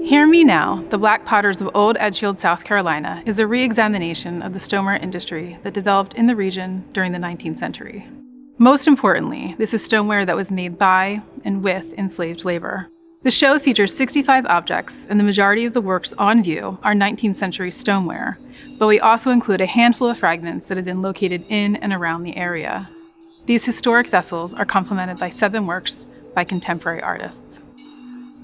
Hear Me Now, The Black Potters of Old Edgefield, South Carolina, is a re-examination of the stoneware industry that developed in the region during the 19th century. Most importantly, this is stoneware that was made by and with enslaved labor. The show features 65 objects, and the majority of the works on view are 19th century stoneware, but we also include a handful of fragments that have been located in and around the area. These historic vessels are complemented by 7 works by contemporary artists.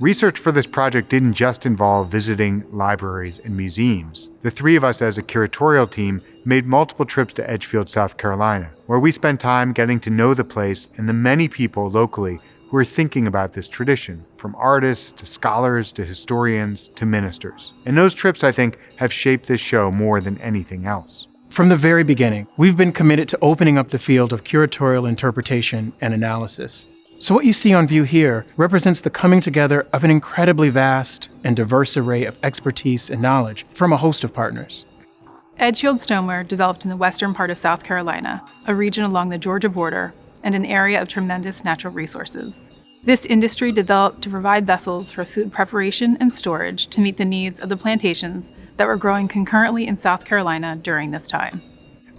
Research for this project didn't just involve visiting libraries and museums. The 3 of us as a curatorial team made multiple trips to Edgefield, South Carolina, where we spent time getting to know the place and the many people locally who are thinking about this tradition, from artists to scholars to historians to ministers. And those trips, I think, have shaped this show more than anything else. From the very beginning, we've been committed to opening up the field of curatorial interpretation and analysis. So what you see on view here represents the coming together of an incredibly vast and diverse array of expertise and knowledge from a host of partners. Edgefield stoneware developed in the western part of South Carolina, a region along the Georgia border, and an area of tremendous natural resources. This industry developed to provide vessels for food preparation and storage to meet the needs of the plantations that were growing concurrently in South Carolina during this time.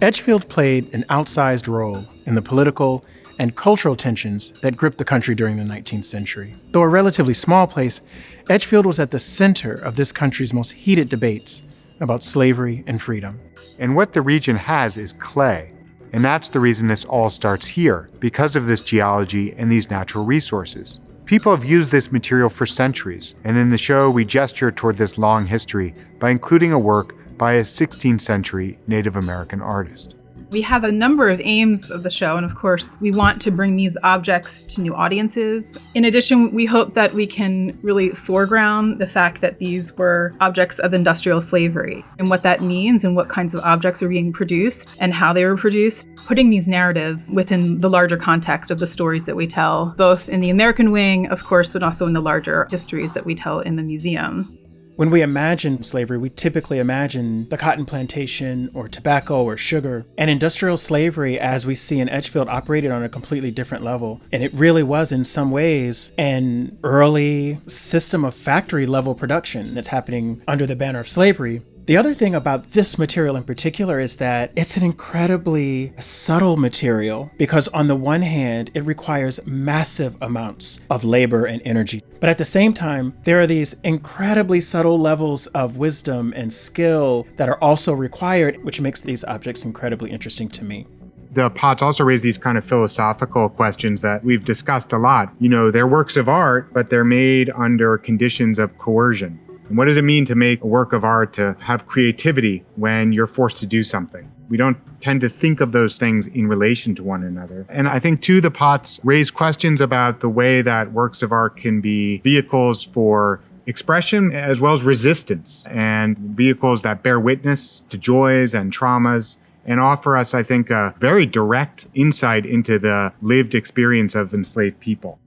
Edgefield played an outsized role in the political and cultural tensions that gripped the country during the 19th century. Though a relatively small place, Edgefield was at the center of this country's most heated debates about slavery and freedom. And what the region has is clay. And that's the reason this all starts here, because of this geology and these natural resources. People have used this material for centuries, and in the show we gesture toward this long history by including a work by a 16th century Native American artist. We have a number of aims of the show, and of course, we want to bring these objects to new audiences. In addition, we hope that we can really foreground the fact that these were objects of industrial slavery and what that means and what kinds of objects are being produced and how they were produced, putting these narratives within the larger context of the stories that we tell, both in the American wing, of course, but also in the larger histories that we tell in the museum. When we imagine slavery, we typically imagine the cotton plantation or tobacco or sugar. And industrial slavery, as we see in Edgefield, operated on a completely different level. And it really was, in some ways, an early system of factory level production that's happening under the banner of slavery. The other thing about this material in particular is that it's an incredibly subtle material because on the one hand, it requires massive amounts of labor and energy. But at the same time, there are these incredibly subtle levels of wisdom and skill that are also required, which makes these objects incredibly interesting to me. The pots also raise these kind of philosophical questions that we've discussed a lot. You know, they're works of art, but they're made under conditions of coercion. And what does it mean to make a work of art, to have creativity when you're forced to do something? We don't tend to think of those things in relation to one another. And I think, too, the pots raise questions about the way that works of art can be vehicles for expression as well as resistance, and vehicles that bear witness to joys and traumas and offer us, I think, a very direct insight into the lived experience of enslaved people.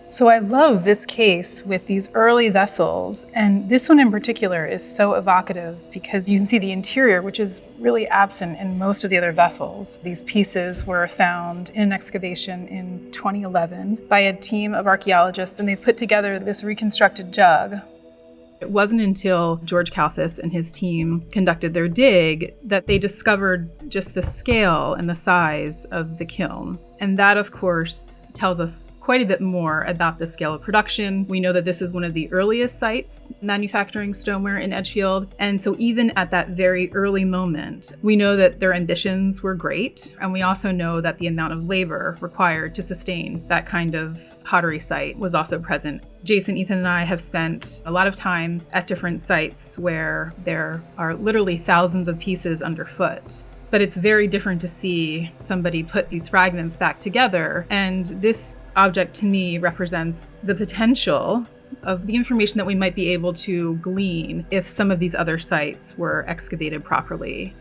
So I love this case with these early vessels, and this one in particular is so evocative because you can see the interior, which is really absent in most of the other vessels. These pieces were found in an excavation in 2011 by a team of archaeologists, and they put together this reconstructed jug. It wasn't until George Kalfas and his team conducted their dig that they discovered just the scale and the size of the kiln. And that, of course, tells us quite a bit more about the scale of production. We know that this is one of the earliest sites manufacturing stoneware in Edgefield. And so even at that very early moment, we know that their ambitions were great. And we also know that the amount of labor required to sustain that kind of pottery site was also present. Jason, Ethan, and I have spent a lot of time at different sites where there are literally thousands of pieces underfoot. But it's very different to see somebody put these fragments back together. And this object to me represents the potential of the information that we might be able to glean if some of these other sites were excavated properly.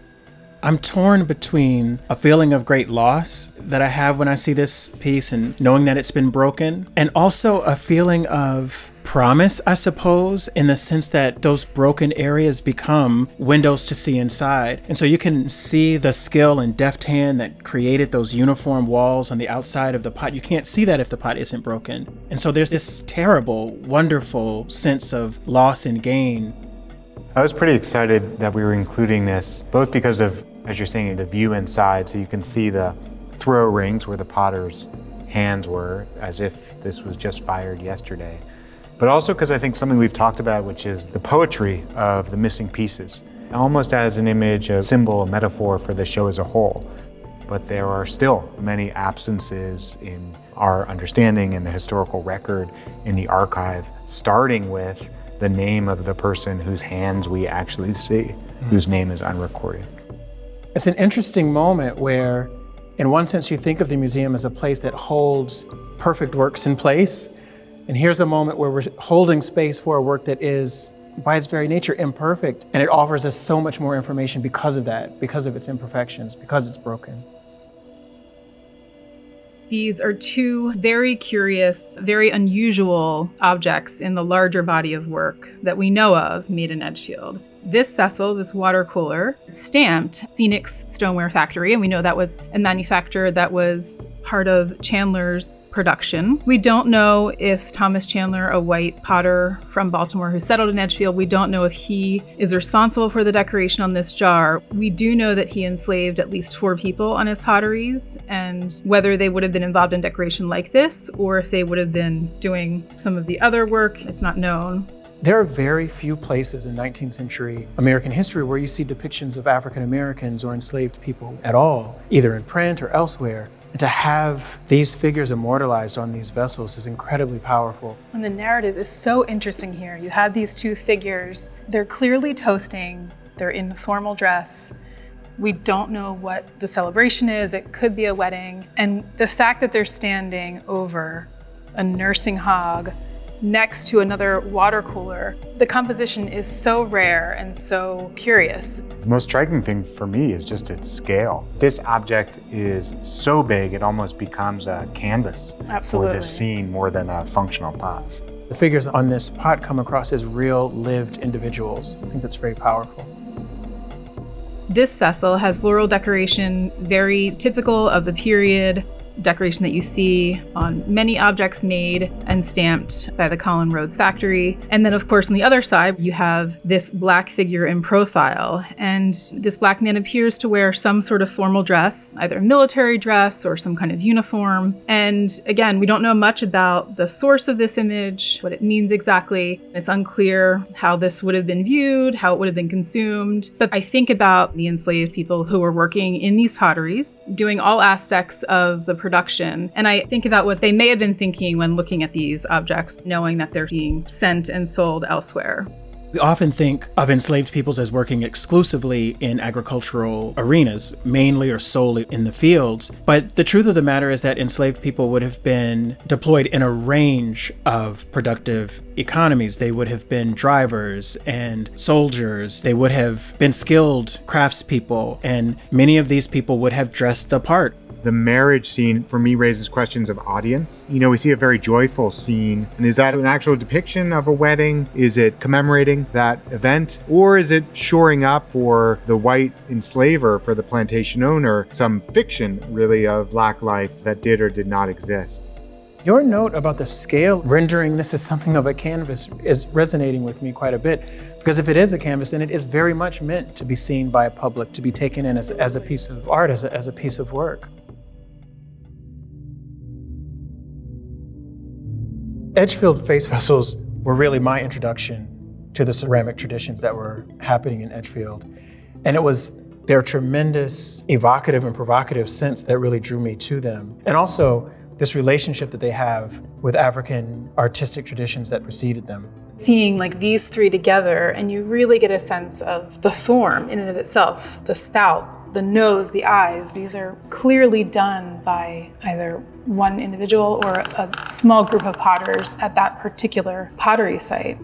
I'm torn between a feeling of great loss that I have when I see this piece and knowing that it's been broken, and also a feeling of promise, I suppose, in the sense that those broken areas become windows to see inside. And so you can see the skill and deft hand that created those uniform walls on the outside of the pot. You can't see that if the pot isn't broken. And so there's this terrible, wonderful sense of loss and gain. I was pretty excited that we were including this, both because of, as you're saying, the view inside, so you can see the throw rings where the potter's hands were, as if this was just fired yesterday. But also because I think something we've talked about, which is the poetry of the missing pieces, almost as an image, a symbol, a metaphor for the show as a whole. But there are still many absences in our understanding and the historical record in the archive, starting with the name of the person whose hands we actually see, whose name is unrecorded. It's an interesting moment where, in one sense, you think of the museum as a place that holds perfect works in place. And here's a moment where we're holding space for a work that is, by its very nature, imperfect. And it offers us so much more information because of that, because of its imperfections, because it's broken. These are two very curious, very unusual objects in the larger body of work that we know of made in Edgefield. This vessel, this water cooler, stamped Phoenix Stoneware Factory, and we know that was a manufacturer that was part of Chandler's production. We don't know if Thomas Chandler, a white potter from Baltimore who settled in Edgefield, we don't know if he is responsible for the decoration on this jar. We do know that he enslaved at least 4 people on his potteries, and whether they would have been involved in decoration like this or if they would have been doing some of the other work, it's not known. There are very few places in 19th century American history where you see depictions of African Americans or enslaved people at all, either in print or elsewhere. And to have these figures immortalized on these vessels is incredibly powerful. And the narrative is so interesting here. You have these 2 figures. They're clearly toasting. They're in formal dress. We don't know what the celebration is. It could be a wedding. And the fact that they're standing over a nursing hog next to another water cooler, the composition is so rare and so curious. The most striking thing for me is just its scale. This object is so big, it almost becomes a canvas for the scene more than a functional pot. The figures on this pot come across as real, lived individuals. I think that's very powerful. This vessel has floral decoration, very typical of the period. Decoration that you see on many objects made and stamped by the Collin Rhodes factory. And then, of course, on the other side, you have this black figure in profile. And this black man appears to wear some sort of formal dress, either military dress or some kind of uniform. And again, we don't know much about the source of this image, what it means exactly. It's unclear how this would have been viewed, how it would have been consumed. But I think about the enslaved people who were working in these potteries, doing all aspects of the production. And I think about what they may have been thinking when looking at these objects, knowing that they're being sent and sold elsewhere. We often think of enslaved peoples as working exclusively in agricultural arenas, mainly or solely in the fields. But the truth of the matter is that enslaved people would have been deployed in a range of productive economies. They would have been drivers and soldiers. They would have been skilled craftspeople, and many of these people would have dressed the part. The marriage scene, for me, raises questions of audience. You know, we see a very joyful scene. And is that an actual depiction of a wedding? Is it commemorating that event? Or is it shoring up for the white enslaver, for the plantation owner, some fiction, really, of Black life that did or did not exist? Your note about the scale, rendering this as something of a canvas, is resonating with me quite a bit. Because if it is a canvas, then it is very much meant to be seen by a public, to be taken in as a piece of art, as a piece of work. Edgefield face vessels were really my introduction to the ceramic traditions that were happening in Edgefield. And it was their tremendous evocative and provocative sense that really drew me to them. And also this relationship that they have with African artistic traditions that preceded them. Seeing like these 3 together, and you really get a sense of the form in and of itself, the spout, the nose, the eyes. These are clearly done by either one individual or a small group of potters at that particular pottery site.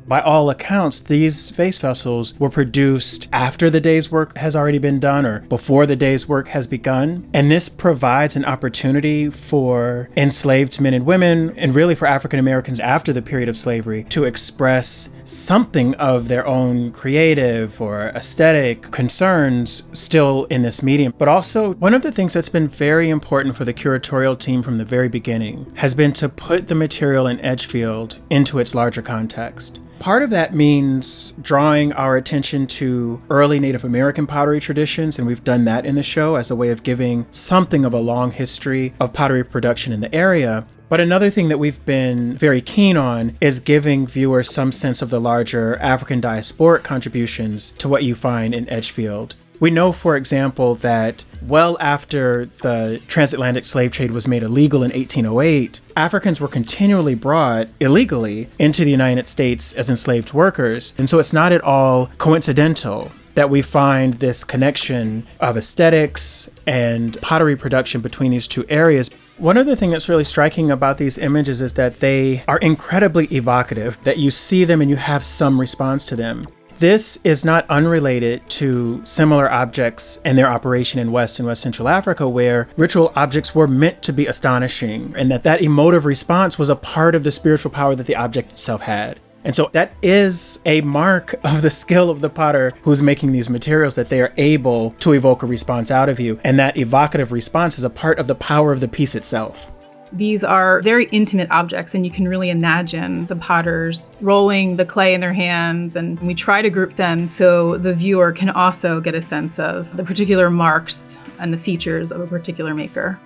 By all accounts, these face vessels were produced after the day's work has already been done or before the day's work has begun. And this provides an opportunity for enslaved men and women, and really for African Americans after the period of slavery, to express something of their own creative or aesthetic concerns still in this medium. But also, one of the things that's been very important for the curatorial team from the very beginning has been to put the material in Edgefield into its larger context. Part of that means drawing our attention to early Native American pottery traditions, and we've done that in the show as a way of giving something of a long history of pottery production in the area. But another thing that we've been very keen on is giving viewers some sense of the larger African diasporic contributions to what you find in Edgefield. We know, for example, that well after the transatlantic slave trade was made illegal in 1808, Africans were continually brought illegally into the United States as enslaved workers. And so it's not at all coincidental that we find this connection of aesthetics and pottery production between these two areas. One other thing that's really striking about these images is that they are incredibly evocative, that you see them and you have some response to them. This is not unrelated to similar objects and their operation in West and West Central Africa, where ritual objects were meant to be astonishing, and that emotive response was a part of the spiritual power that the object itself had. And so that is a mark of the skill of the potter who's making these materials, that they are able to evoke a response out of you. And that evocative response is a part of the power of the piece itself. These are very intimate objects, and you can really imagine the potters rolling the clay in their hands, and we try to group them so the viewer can also get a sense of the particular marks and the features of a particular maker.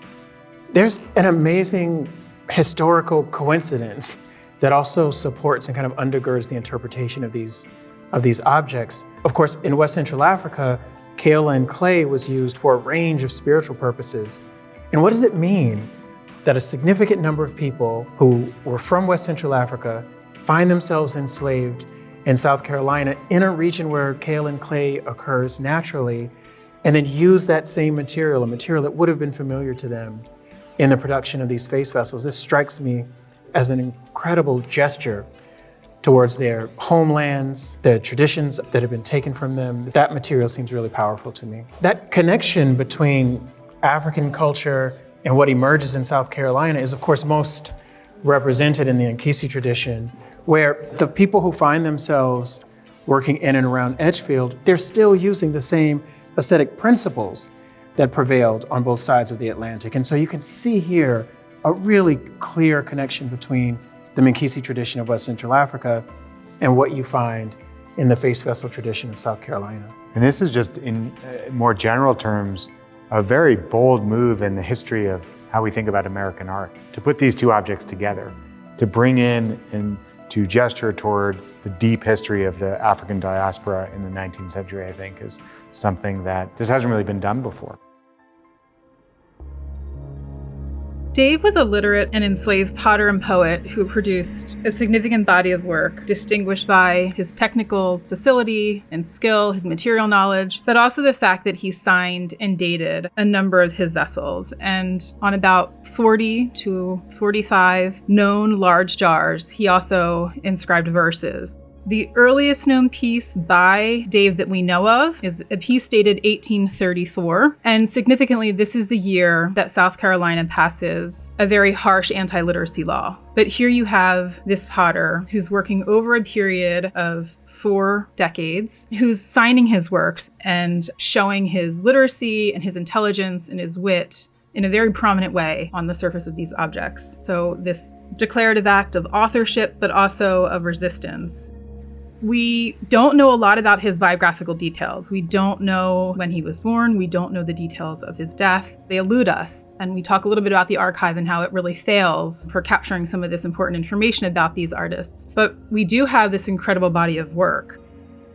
There's an amazing historical coincidence that also supports and kind of undergirds the interpretation of these objects. Of course, in West Central Africa, kaolin clay was used for a range of spiritual purposes. And what does it mean that a significant number of people who were from West Central Africa find themselves enslaved in South Carolina, in a region where kaolin clay occurs naturally, and then use that same material, a material that would have been familiar to them in the production of these face vessels? This strikes me as an incredible gesture towards their homelands, the traditions that have been taken from them. That material seems really powerful to me. That connection between African culture and what emerges in South Carolina is, of course, most represented in the Nkisi tradition, where the people who find themselves working in and around Edgefield, they're still using the same aesthetic principles that prevailed on both sides of the Atlantic. And so you can see here a really clear connection between the Nkisi tradition of West Central Africa and what you find in the face vessel tradition of South Carolina. And this is just, in more general terms, a very bold move in the history of how we think about American art. To put these two objects together, to bring in and to gesture toward the deep history of the African diaspora in the 19th century, I think, is something that just hasn't really been done before. Dave was a literate and enslaved potter and poet who produced a significant body of work distinguished by his technical facility and skill, his material knowledge, but also the fact that he signed and dated a number of his vessels. And on about 40 to 45 known large jars, he also inscribed verses. The earliest known piece by Dave that we know of is a piece dated 1834. And significantly, this is the year that South Carolina passes a very harsh anti-literacy law. But here you have this potter who's working over a period of 4 decades, who's signing his works and showing his literacy and his intelligence and his wit in a very prominent way on the surface of these objects. So this declarative act of authorship, but also of resistance. We don't know a lot about his biographical details. We don't know when he was born. We don't know the details of his death. They elude us. And we talk a little bit about the archive and how it really fails for capturing some of this important information about these artists. But we do have this incredible body of work.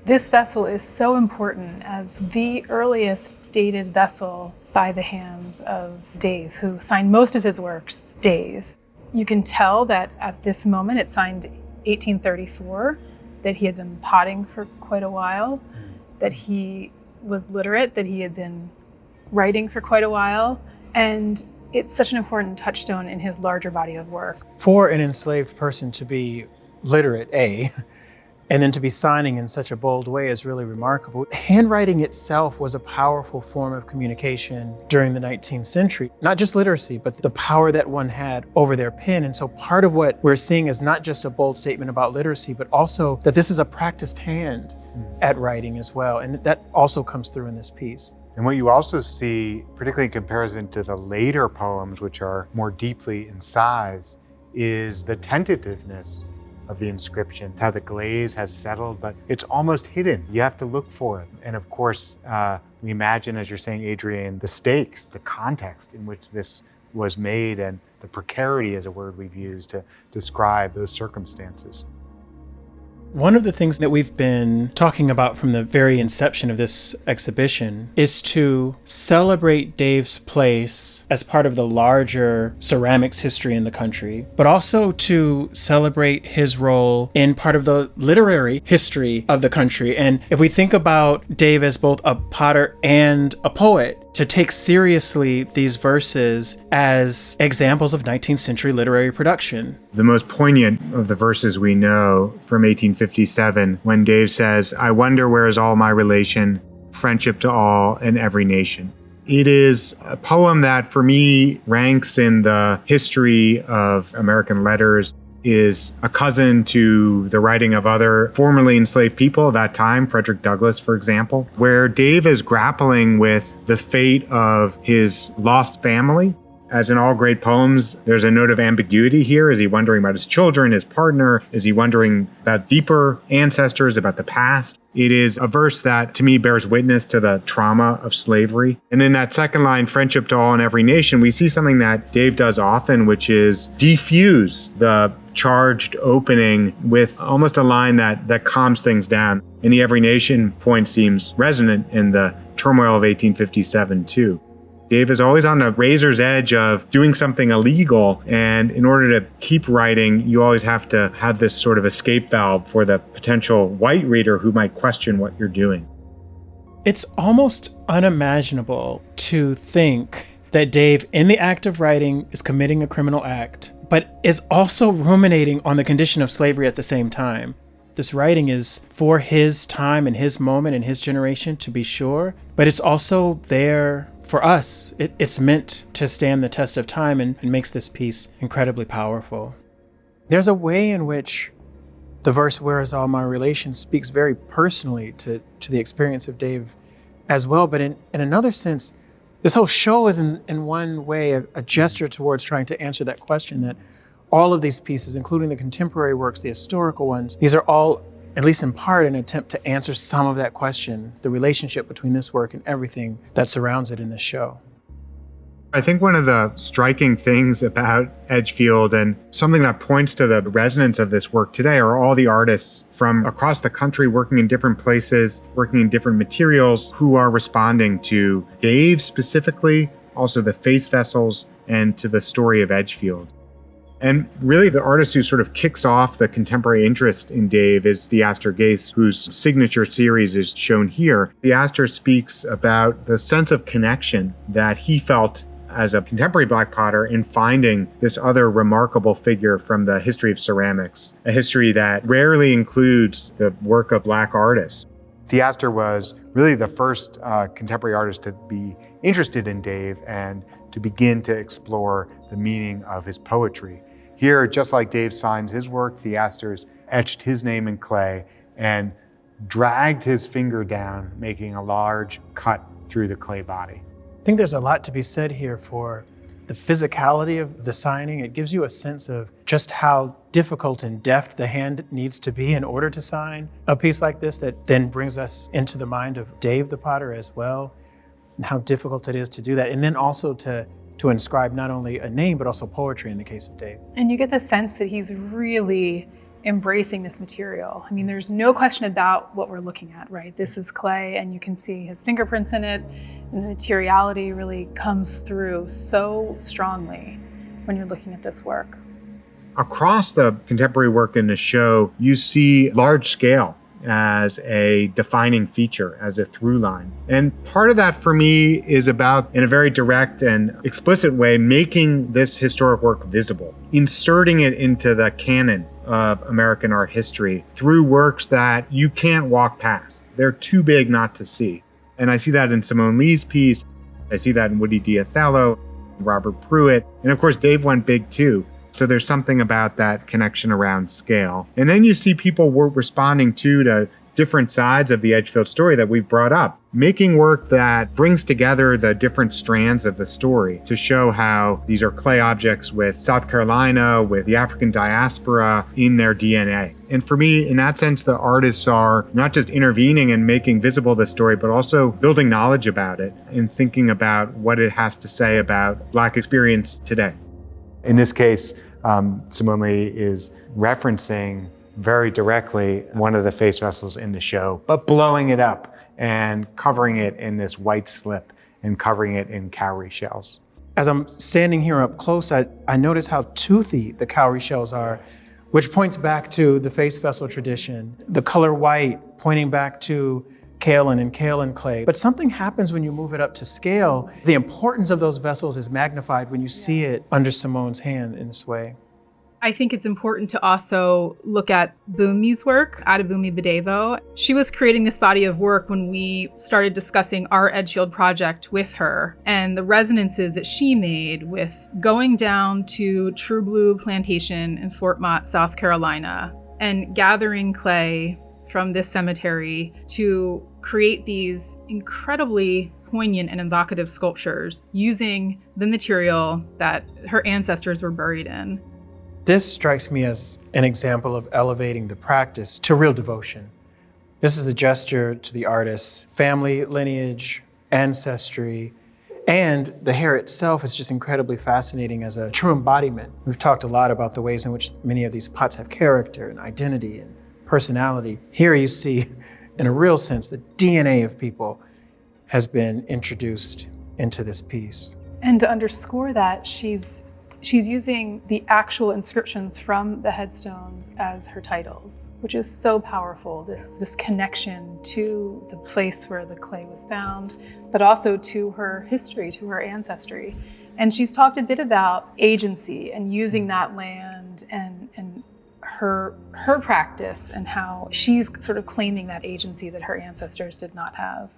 This vessel is so important as the earliest dated vessel by the hands of Dave, who signed most of his works, Dave. You can tell that at this moment, it's signed 1834, that he had been potting for quite a while, that he was literate, that he had been writing for quite a while. And it's such an important touchstone in his larger body of work. For an enslaved person to be literate, And then to be signing in such a bold way is really remarkable. Handwriting itself was a powerful form of communication during the 19th century. Not just literacy, but the power that one had over their pen. And so part of what we're seeing is not just a bold statement about literacy, but also that this is a practiced hand at writing as well. And that also comes through in this piece. And what you also see, particularly in comparison to the later poems, which are more deeply incised, is the tentativeness of the inscription, how the glaze has settled, but it's almost hidden. You have to look for it. And of course, we imagine, as you're saying, Adrienne, the stakes, the context in which this was made, and the precarity is a word we've used to describe those circumstances. One of the things that we've been talking about from the very inception of this exhibition is to celebrate Dave's place as part of the larger ceramics history in the country, but also to celebrate his role in part of the literary history of the country. And if we think about Dave as both a potter and a poet, to take seriously these verses as examples of 19th century literary production. The most poignant of the verses we know from 1857, when Dave says, "I wonder where is all my relation, friendship to all and every nation." It is a poem that for me ranks in the history of American letters, is a cousin to the writing of other formerly enslaved people of that time, Frederick Douglass, for example, where Dave is grappling with the fate of his lost family. As in all great poems, there's a note of ambiguity here. Is he wondering about his children, his partner? Is he wondering about deeper ancestors, about the past? It is a verse that, to me, bears witness to the trauma of slavery. And in that second line, friendship to all and every nation, we see something that Dave does often, which is defuse the charged opening with almost a line that calms things down. And the every nation point seems resonant in the turmoil of 1857, too. Dave is always on the razor's edge of doing something illegal, and in order to keep writing, you always have to have this sort of escape valve for the potential white reader who might question what you're doing. It's almost unimaginable to think that Dave, in the act of writing, is committing a criminal act, but is also ruminating on the condition of slavery at the same time. This writing is for his time and his moment and his generation, to be sure, but it's also there for us. It's meant to stand the test of time and makes this piece incredibly powerful. There's a way in which the verse, "Where is all my relation," speaks very personally to the experience of Dave as well. But in another sense, this whole show is in one way a gesture towards trying to answer that question, that all of these pieces, including the contemporary works, the historical ones, these are all, at least in part, an attempt to answer some of that question, the relationship between this work and everything that surrounds it in this show. I think one of the striking things about Edgefield, and something that points to the resonance of this work today, are all the artists from across the country working in different places, working in different materials, who are responding to Dave specifically, also the face vessels, and to the story of Edgefield. And really, the artist who sort of kicks off the contemporary interest in Dave is the Astor Gase, whose signature series is shown here. The Astor speaks about the sense of connection that he felt as a contemporary Black potter in finding this other remarkable figure from the history of ceramics, a history that rarely includes the work of Black artists. The Astor was really the first contemporary artist to be interested in Dave and to begin to explore the meaning of his poetry. Here, just like Dave signs his work, the Astors etched his name in clay and dragged his finger down, making a large cut through the clay body. I think there's a lot to be said here for the physicality of the signing. It gives you a sense of just how difficult and deft the hand needs to be in order to sign a piece like this, that then brings us into the mind of Dave the potter as well, and how difficult it is to do that. And then also to inscribe not only a name, but also poetry in the case of Dave. And you get the sense that he's really embracing this material. I mean, there's no question about what we're looking at, right? This is clay, and you can see his fingerprints in it, and the materiality really comes through so strongly when you're looking at this work. Across the contemporary work in the show, you see large scale as a defining feature, as a through line. And part of that for me is about, in a very direct and explicit way, making this historic work visible, inserting it into the canon of American art history through works that you can't walk past. They're too big not to see. And I see that in Simone Lee's piece. I see that in Woody Diothello, Robert Pruitt, and of course Dave went big too. So there's something about that connection around scale. And then you see people were responding to different sides of the Edgefield story that we've brought up, making work that brings together the different strands of the story to show how these are clay objects with South Carolina, with the African diaspora in their DNA. And for me, in that sense, the artists are not just intervening and making visible the story, but also building knowledge about it and thinking about what it has to say about Black experience today. In this case, Simone Lee is referencing very directly one of the face vessels in the show, but blowing it up and covering it in this white slip and covering it in cowrie shells. As I'm standing here up close, I notice how toothy the cowrie shells are, which points back to the face vessel tradition. The color white pointing back to kaolin and kaolin clay. But something happens when you move it up to scale. The importance of those vessels is magnified when you see it under Simone's hand in this way. I think it's important to also look at Bumi's work, Adebumi Badevo. She was creating this body of work when we started discussing our Edgefield project with her, and the resonances that she made with going down to True Blue Plantation in Fort Mott, South Carolina, and gathering clay from this cemetery to create these incredibly poignant and evocative sculptures using the material that her ancestors were buried in. This strikes me as an example of elevating the practice to real devotion. This is a gesture to the artist's family, lineage, ancestry, and the hair itself is just incredibly fascinating as a true embodiment. We've talked a lot about the ways in which many of these pots have character and identity and personality. Here you see, in a real sense, the DNA of people has been introduced into this piece. And to underscore that, she's using the actual inscriptions from the headstones as her titles, which is so powerful, this connection to the place where the clay was found, but also to her history, to her ancestry. And she's talked a bit about agency and using that land and her practice and how she's sort of claiming that agency that her ancestors did not have.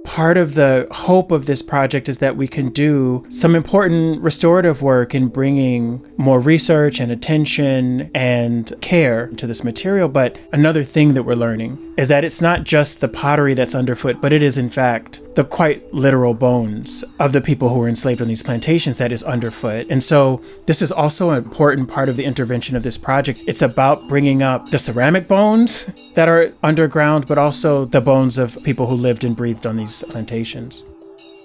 Part of the hope of this project is that we can do some important restorative work in bringing more research and attention and care to this material. But another thing that we're learning is that it's not just the pottery that's underfoot, but it is in fact the quite literal bones of the people who were enslaved on these plantations that is underfoot. And so this is also an important part of the intervention of this project. It's about bringing up the ceramic bones that are underground, but also the bones of people who lived and breathed on these plantations.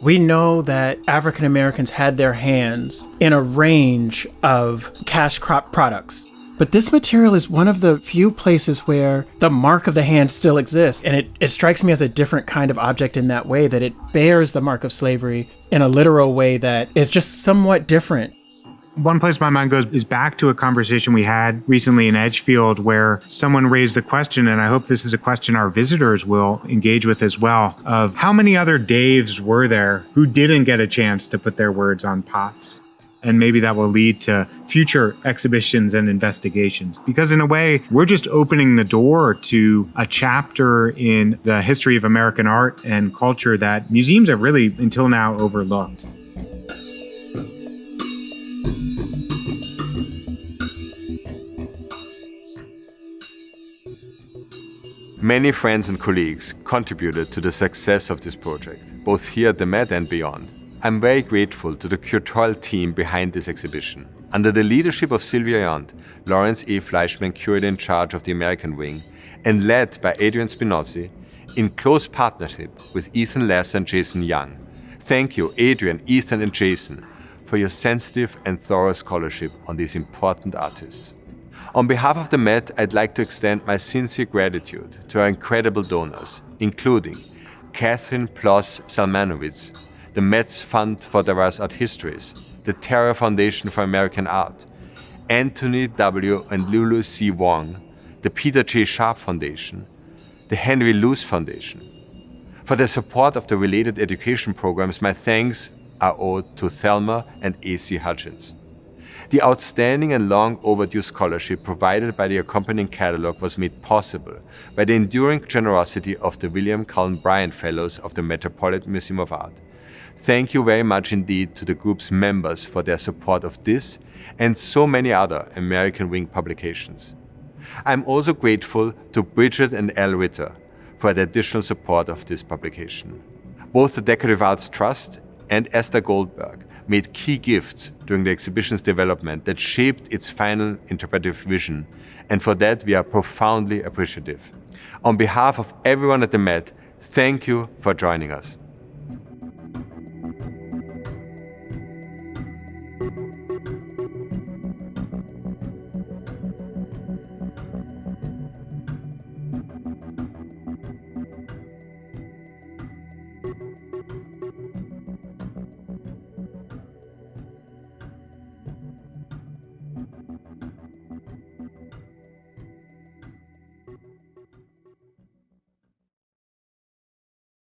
We know that African Americans had their hands in a range of cash crop products, but this material is one of the few places where the mark of the hand still exists. And it strikes me as a different kind of object in that way, that it bears the mark of slavery in a literal way that is just somewhat different. One place my mind goes is back to a conversation we had recently in Edgefield where someone raised the question, and I hope this is a question our visitors will engage with as well, of how many other Daves were there who didn't get a chance to put their words on pots? And maybe that will lead to future exhibitions and investigations. Because in a way, we're just opening the door to a chapter in the history of American art and culture that museums have really, until now, overlooked. Many friends and colleagues contributed to the success of this project, both here at the Met and beyond. I'm very grateful to the curatorial team behind this exhibition. Under the leadership of Sylvia Yont, Lawrence A. Fleischman, curator in charge of the American wing, and led by Adrienne Spinozzi, in close partnership with Ethan Less and Jason Young. Thank you, Adrienne, Ethan, and Jason, for your sensitive and thorough scholarship on these important artists. On behalf of the Met, I'd like to extend my sincere gratitude to our incredible donors, including Catherine Ploss Salmanowitz, the Met's Fund for Diverse Art Histories, the Terra Foundation for American Art, Anthony W. and Lulu C. Wong, the Peter J. Sharp Foundation, the Henry Luce Foundation. For their support of the related education programs, my thanks are owed to Thelma and A.C. Hutchins. The outstanding and long overdue scholarship provided by the accompanying catalog was made possible by the enduring generosity of the William Cullen Bryant Fellows of the Metropolitan Museum of Art. Thank you very much indeed to the group's members for their support of this and so many other American Wing publications. I'm also grateful to Bridget and Al Ritter for the additional support of this publication. Both the Decorative Arts Trust and Esther Goldberg made key gifts during the exhibition's development that shaped its final interpretive vision, and for that we are profoundly appreciative. On behalf of everyone at the Met, thank you for joining us.